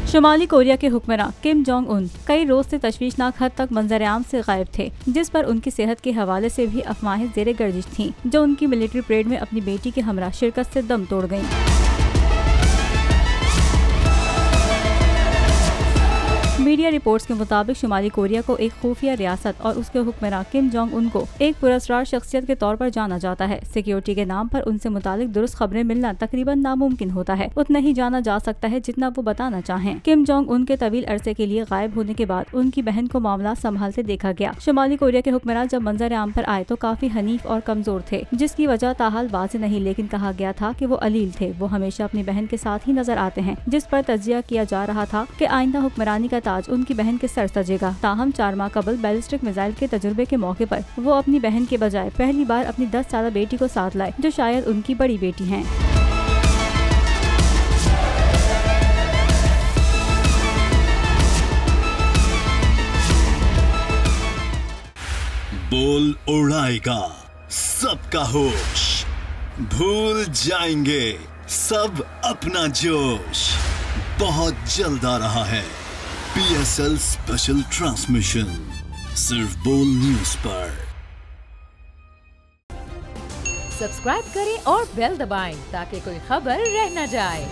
शुमाली Korea के हुक्मरान Kim Jong Un कई रोज से तशवीशनाक हद तक मंजर-ए-आम से गायब थे, जिस पर उनकी सेहत के हवाले से भी अफवाहें ज़ेरे गर्दिश थीं, जो उनकी मिलिट्री परेड में अपनी बेटी के हमरा शिरकत से दम तोड़ गयीं। मीडिया रिपोर्ट्स के मुताबिक शुमाली कोरिया को एक खुफिया रियासत और उसके हुक्मरान किम जोंग उन को एक पुरस्कार शख्सियत के तौर पर जाना जाता है। सिक्योरिटी के नाम पर उनसे मुतालिक दुरुस्त खबरें मिलना तकरीबन नामुमकिन होता है। उतना ही जाना जा सकता है जितना वो बताना चाहें। किम जोंग उन के तवील अरसे के लिए गायब होने के बाद उनकी बहन को मामला संभालते देखा गया। शुमाली कोरिया के हुक्मरान जब मंजर-ए-आम पर आए तो काफी हनीफ और कमजोर थे, जिसकी वजह ताहाल वाज़ेह नहीं, लेकिन कहा गया था कि वो अलील थे। वो हमेशा अपनी बहन के साथ ही नजर आते हैं, जिस पर तज्जिया किया जा रहा था कि आइंदा हुक्मरानी का ताज उनकी बहन के सर सजेगा। ताहम 4 माह कबल बैलिस्टिक मिसाइल के तजुर्बे के मौके पर वो अपनी बहन के बजाय पहली बार अपनी 10 साल बेटी को साथ लाए, जो शायद उनकी बड़ी बेटी हैं। बोल उड़ाएगा सबका होश, भूल जाएंगे सब अपना जोश। बहुत जल्द आ रहा है PSL स्पेशल ट्रांसमिशन, सिर्फ बोल न्यूज पर। सब्सक्राइब करें और बेल दबाएं ताकि कोई खबर रह न जाए।